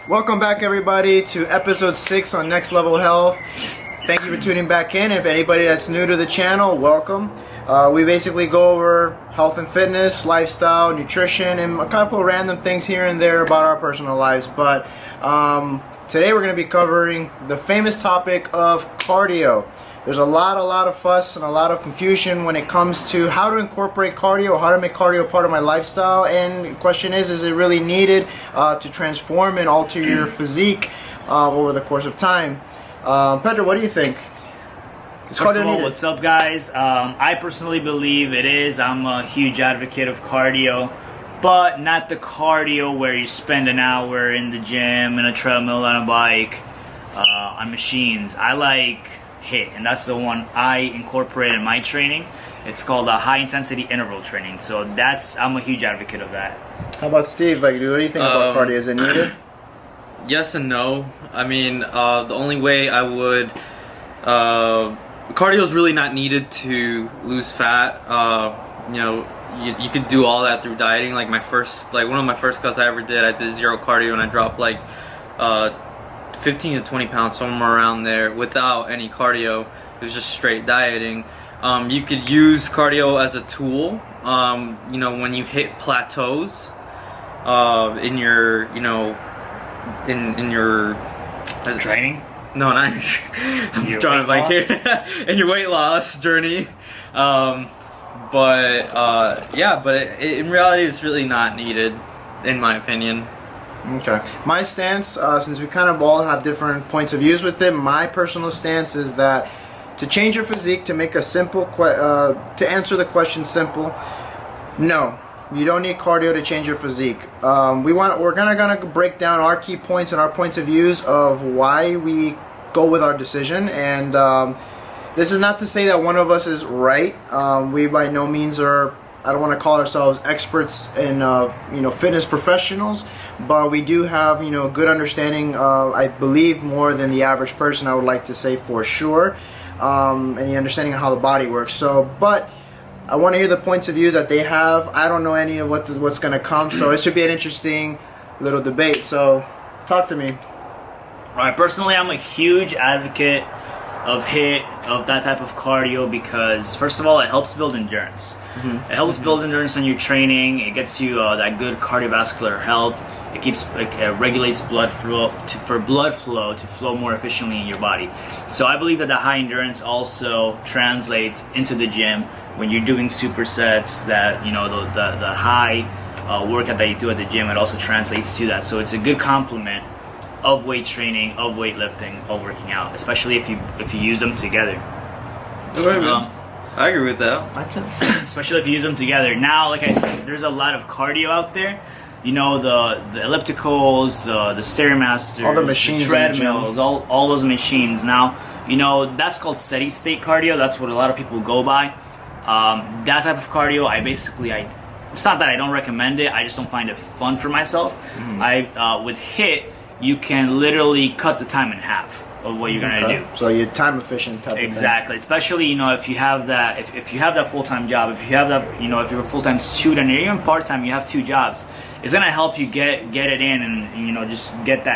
Welcome back, everybody, to episode 6 on Nxtlvl Health. Thank you for tuning back in. If anybody that's new to the channel, welcome. We basically go over health and fitness, lifestyle, nutrition, and a couple of random things here and there about our personal lives. But today we're going to be covering the famous topic of cardio. There's a lot of fuss and a lot of confusion when it comes to how to incorporate cardio, how to make cardio part of my lifestyle, and the question is it really needed to transform and alter your physique over the course of time? Pedro, what do you think? First of all, what's up, guys? I personally believe it is. I'm a huge advocate of cardio, but not the cardio where you spend an hour in the gym, in a treadmill, on a bike, on machines. I like HIIT, and that's the one I incorporate in my training. It's called a high intensity interval training. So I'm a huge advocate of that. How about Steve? What do you think about cardio? Is it needed? Yes and no. I mean, the only way I would cardio is really not needed to lose fat. You know, you could do all that through dieting. Like one of my first cuts I ever did, I did zero cardio and I dropped like 15 to 20 pounds, somewhere around there, without any cardio. It was just straight dieting. You could use cardio as a tool. You know, when you hit plateaus in your, in your training. No, not I'm trying to like in your weight loss journey. Yeah, but in reality, it's really not needed, in my opinion. Okay. My stance, since we kind of all have different points of views with it, my personal stance is that to change your physique, to make a simple, to answer the question simple, no, you don't need cardio to change your physique. We're gonna break down our key points and our points of views of why we go with our decision, and this is not to say that one of us is right. We by no means are. I don't want to call ourselves experts in fitness professionals, but we do have good understanding. I believe more than the average person. I would like to say for sure, and the understanding of how the body works. So, but I want to hear the points of view that they have. I don't know any of what's going to come, so it should be an interesting little debate. So, talk to me. All right, personally, I'm a huge advocate of HIIT, of that type of cardio, because first of all, it helps build endurance. It helps build endurance on your training. It gets you that good cardiovascular health. It regulates blood flow for blood flow to flow more efficiently in your body. So I believe that the high endurance also translates into the gym when you're doing supersets. That the high workout that you do at the gym, it also translates to that. So it's a good complement of weight training, of weightlifting, of working out, especially if you use them together. I agree with that. Especially if you use them together. Now, like I said, there's a lot of cardio out there. The ellipticals, the Stairmasters, all the machines, the treadmills, all those machines. Now, that's called steady state cardio. That's what a lot of people go by. That type of cardio, it's not that I don't recommend it. I just don't find it fun for myself. With HIIT, you can literally cut the time in half of what you're gonna do. So you're time efficient type exactly. of thing. Especially if you have that if you have that full-time job, if you have that if you're a full-time student or even part-time, you have 2 jobs. It's gonna help you get it in and just get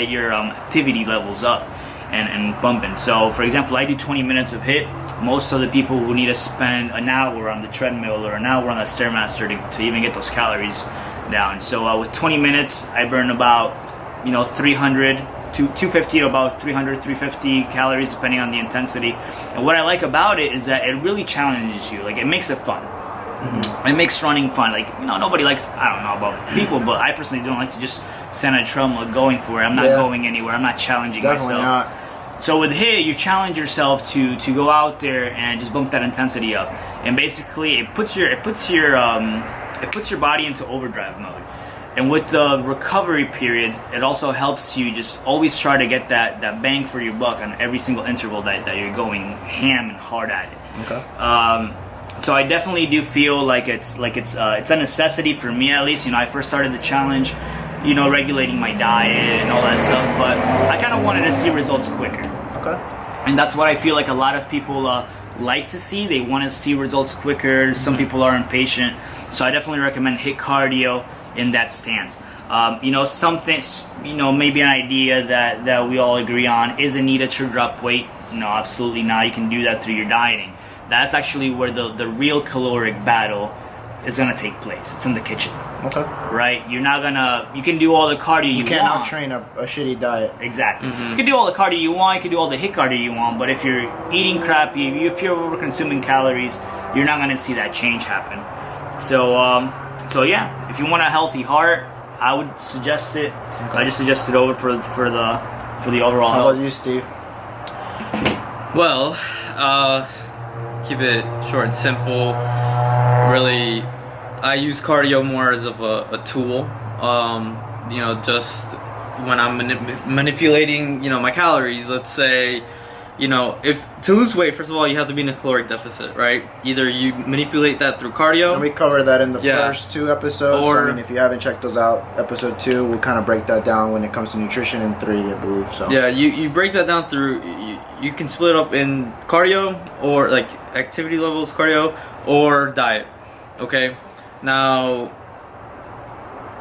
your activity levels up and bumping. So for example, I do 20 minutes of HIIT. Most of the people who need to spend an hour on the treadmill or an hour on the Stairmaster to even get those calories down. So with 20 minutes, I burn about 250 to about 300, 350 calories depending on the intensity. And what I like about it is that it really challenges you. Like, it makes it fun. It makes running fun. Like, nobody likes, I don't know about people, but I personally don't like to just stand on a treadmill going for it. I'm not going anywhere. I'm not challenging Definitely myself. Not. So with HIIT, you challenge yourself to go out there and just bump that intensity up. And basically, it puts your body into overdrive mode. And with the recovery periods, it also helps you just always try to get that bang for your buck on every single interval that you're going ham and hard at it. Okay. So I definitely do feel like it's a necessity for me, at least. I first started the challenge, regulating my diet and all that stuff, but I kind of wanted to see results quicker. Okay. And that's what I feel like a lot of people like to see. They want to see results quicker. Some people are impatient. So I definitely recommend HIIT cardio in that stance. Something, maybe an idea that we all agree on is a need to drop weight. No, absolutely not. You can do that through your dieting. That's actually where the real caloric battle is gonna take place. It's in the kitchen. Okay. Right? You're not gonna. You can do all the cardio you can't want. train a shitty diet. Exactly. You can do all the cardio you want. You can do all the HIIT cardio you want. But if you're eating crappy, if you're over consuming calories, you're not gonna see that change happen. So yeah, if you want a healthy heart, I would suggest it. Okay. I just suggest it over for the overall How health. about you, Steve? Well, keep it short and simple. Really, I use cardio more as of a tool. Just when I'm manipulating, my calories. Let's say, if to lose weight, first of all, you have to be in a caloric deficit, right? Either you manipulate that through cardio. And we covered that in the first 2 episodes. If you haven't checked those out, episode 2, we'll kind of break that down when it comes to nutrition, and 3, I believe. So yeah, you break that down through. You can split it up in cardio, or like activity levels, cardio, or diet. Okay, now.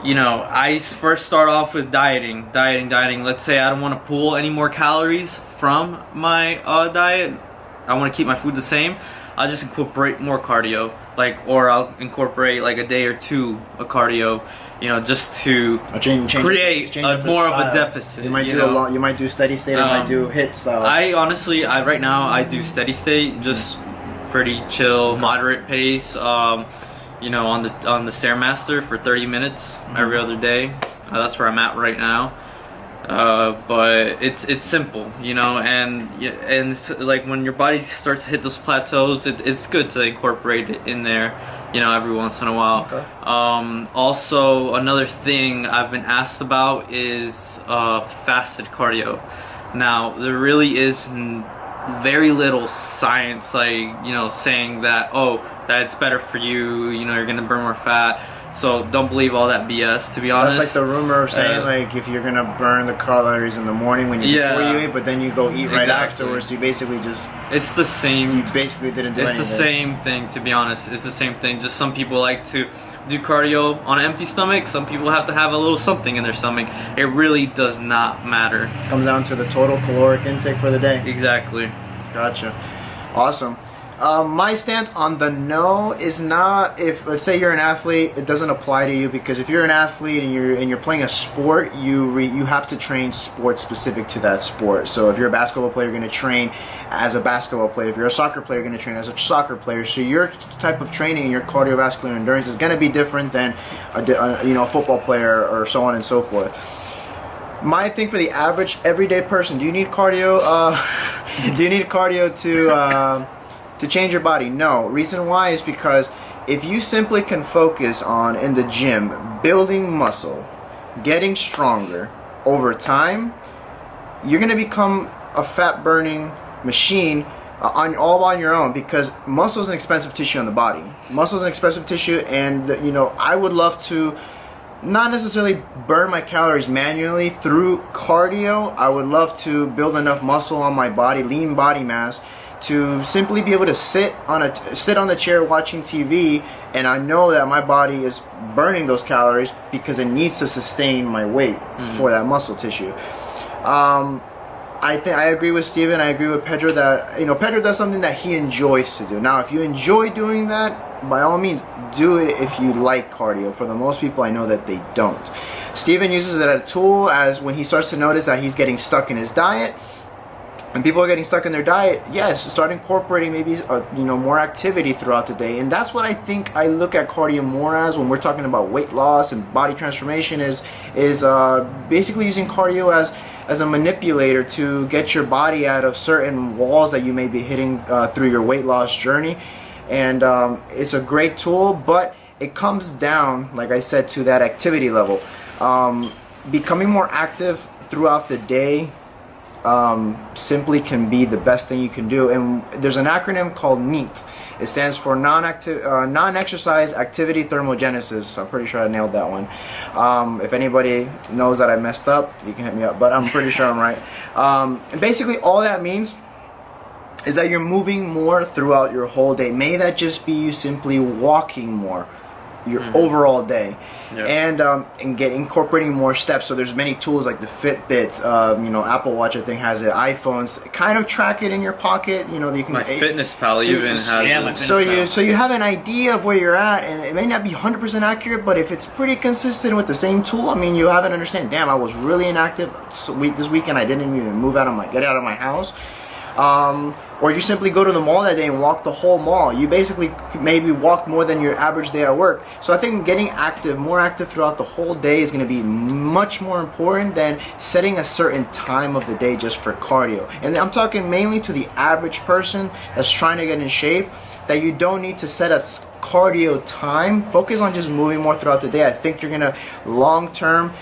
I first start off with dieting. Let's say I don't want to pull any more calories from my diet. I want to keep my food the same. I'll just incorporate more cardio, or I'll incorporate like a day or 2 of cardio, just to create more of a deficit. You might do you might do steady state, or might do HIIT style. I honestly, right now I do steady state, just pretty chill, moderate pace. On the Stairmaster for 30 minutes every other day. That's where I'm at right now. But it's simple, and it's like when your body starts to hit those plateaus, it's good to incorporate it in there, every once in a while. Okay. Also, another thing I've been asked about is fasted cardio. Now, there really is very little science, saying that, that it's better for you, you're gonna burn more fat. So don't believe all that BS, to be honest. That's like the rumor of saying if you're gonna burn the calories in the morning before you eat, but then you go eat right afterwards, you basically just... It's the same. You basically didn't do anything. It's the same thing, to be honest. It's the same thing. Just some people like to do cardio on an empty stomach. Some people have to have a little something in their stomach. It really does not matter. Comes down to the total caloric intake for the day. Exactly. Gotcha. Awesome. My stance on the no is not, if let's say you're an athlete, it doesn't apply to you, because if you're an athlete and you're playing a sport, you have to train sport specific to that sport. So if you're a basketball player, you're going to train as a basketball player. If you're a soccer player, you're going to train as a soccer player. So your type of training and your cardiovascular endurance is going to be different than a football player, or so on and so forth. My thing for the average everyday person: do you need cardio? Do you need cardio to change your body? No. Reason why is because if you simply can focus on, in the gym, building muscle, getting stronger over time, you're going to become a fat burning machine all on your own, because muscle is an expensive tissue on the body. Muscle is an expensive tissue, and I would love to not necessarily burn my calories manually through cardio. I would love to build enough muscle on my body, lean body mass, to simply be able to sit on the chair watching TV, and I know that my body is burning those calories because it needs to sustain my weight for that muscle tissue. I agree with Steven. I agree with Pedro that Pedro does something that he enjoys to do. Now, if you enjoy doing that, by all means, do it if you like cardio. For the most people, I know that they don't. Steven uses it as a tool, as when he starts to notice that he's getting stuck in his diet. And people are getting stuck in their diet, yes, start incorporating maybe more activity throughout the day. And that's what I think I look at cardio more as when we're talking about weight loss and body transformation, is basically using cardio as a manipulator to get your body out of certain walls that you may be hitting through your weight loss journey. And it's a great tool, but it comes down, like I said, to that activity level. Becoming more active throughout the day simply can be the best thing you can do. And there's an acronym called NEAT. It stands for non-exercise activity thermogenesis. I'm pretty sure I nailed that one. If anybody knows that I messed up, you can hit me up, but I'm pretty sure I'm right. And basically all that means is that you're moving more throughout your whole day. May that just be you simply walking more. your overall day. Yeah. And get incorporating more steps. So there's many tools like the Fitbit, Apple Watch I think has it, iPhones kind of track it in your pocket. You can. My Fitness Pal even has it. So you have an idea of where you're at, and it may not be 100% accurate, but if it's pretty consistent with the same tool, I mean, you have an understanding. Damn, I was really inactive this weekend. I didn't even get out of my house. Or you simply go to the mall that day and walk the whole mall. You basically maybe walk more than your average day at work. So I think getting more active throughout the whole day is going to be much more important than setting a certain time of the day just for cardio. And I'm talking mainly to the average person that's trying to get in shape, that you don't need to set a cardio time. Focus on just moving more throughout the day. I think you're going to long term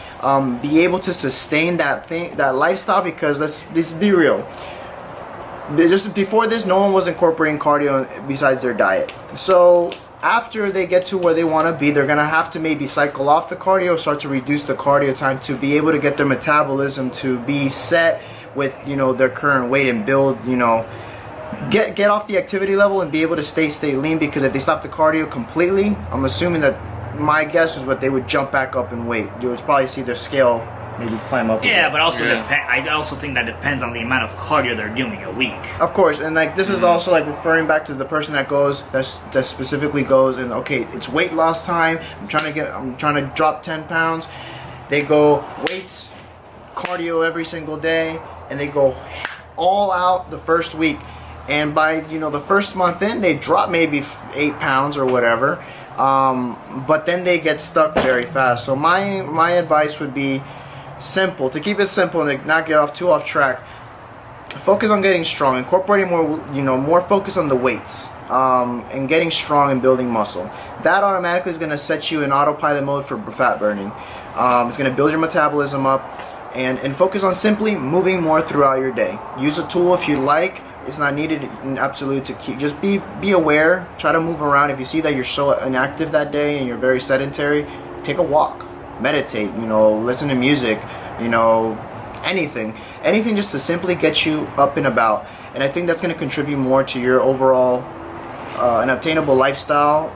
be able to sustain that lifestyle, because let's be real. Just before this, no one was incorporating cardio besides their diet. So after they get to where they want to be, they're going to have to maybe cycle off the cardio, start to reduce the cardio time to be able to get their metabolism to be set with their current weight and build, get off the activity level and be able to stay lean. Because if they stop the cardio completely, I'm assuming that my guess is what they would jump back up in weight. You would probably see their scale maybe climb up. Yeah, but also I also think that depends on the amount of cardio they're doing a week. Of course, and like this is also like referring back to the person that specifically goes and okay, it's weight loss time. I'm trying to drop 10 pounds. They go weights, cardio every single day, and they go all out the first week. And by the first month in, they drop maybe 8 pounds or whatever. But then they get stuck very fast. So my advice would be simple, to keep it simple and not get off track. Focus on getting strong, incorporating more focus on the weights, and getting strong and building muscle. That automatically is going to set you in autopilot mode for fat burning. It's going to build your metabolism up, and focus on simply moving more throughout your day. Use a tool if you like. It's not needed in absolute to keep. Just be aware. Try to move around. If you see that you're so inactive that day and you're very sedentary, take a walk. Meditate, listen to music, anything just to simply get you up and about. And I think that's going to contribute more to your overall an obtainable lifestyle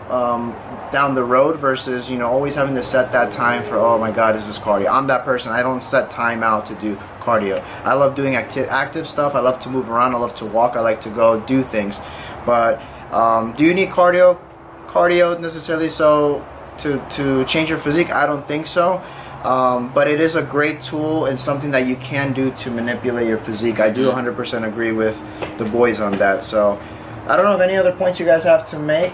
down the road versus always having to set that time for, oh my god, is this cardio. I'm that person. I don't set time out to do cardio. I love doing active stuff. I love to move around. I love to walk. I like to go do things. But do you need cardio necessarily to change your physique? I don't think so. But it is a great tool and something that you can do to manipulate your physique. I do 100% agree with the boys on that. So I don't know if any other points you guys have to make.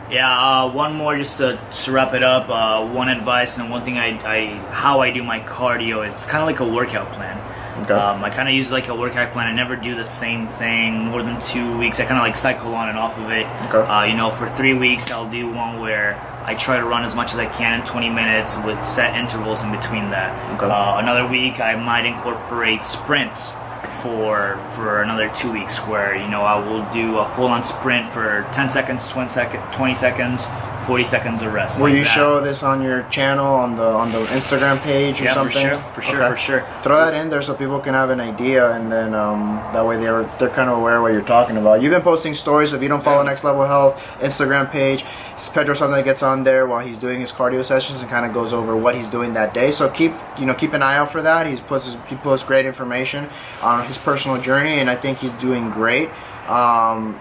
Yeah, one more just to wrap it up. One advice and one thing how I do my cardio, it's kind of like a workout plan. Okay. I kind of use like a workout plan. I never do the same thing more than 2 weeks. I kind of like cycle on and off of it. Okay. For 3 weeks, I'll do one where I try to run as much as I can in 20 minutes with set intervals in between that. Okay. Another week, I might incorporate sprints for another 2 weeks where, I will do a full-on sprint for 10 seconds, 20 seconds, 40 seconds of rest. Will you show this on your channel, on the Instagram page or something? For sure. Throw that in there so people can have an idea, and then that way they're kind of aware of what you're talking about. You've been posting stories. If you don't follow Nxtlvl Health Instagram page, Pedro something gets on there while he's doing his cardio sessions and kind of goes over what he's doing that day. So keep an eye out for that. He posts great information on his personal journey, and I think he's doing great.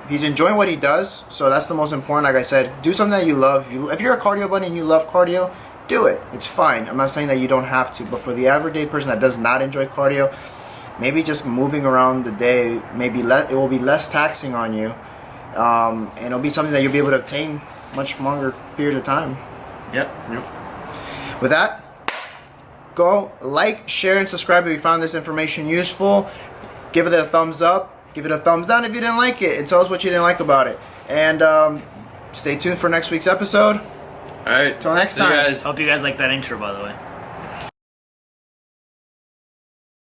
He's enjoying what he does, so that's the most important. Like I said, do something that you love. If you're a cardio buddy and you love cardio, do it. It's fine. I'm not saying that you don't have to, but for the everyday person that does not enjoy cardio, maybe just moving around the day, it will be less taxing on you, and it'll be something that you'll be able to obtain much longer period of time. Yep. With that, go like, share, and subscribe if you found this information useful. Give it a thumbs up. Give it a thumbs down if you didn't like it, and tell us what you didn't like about it. And stay tuned for next week's episode. All right. Till next time. Hope you guys like that intro, by the way.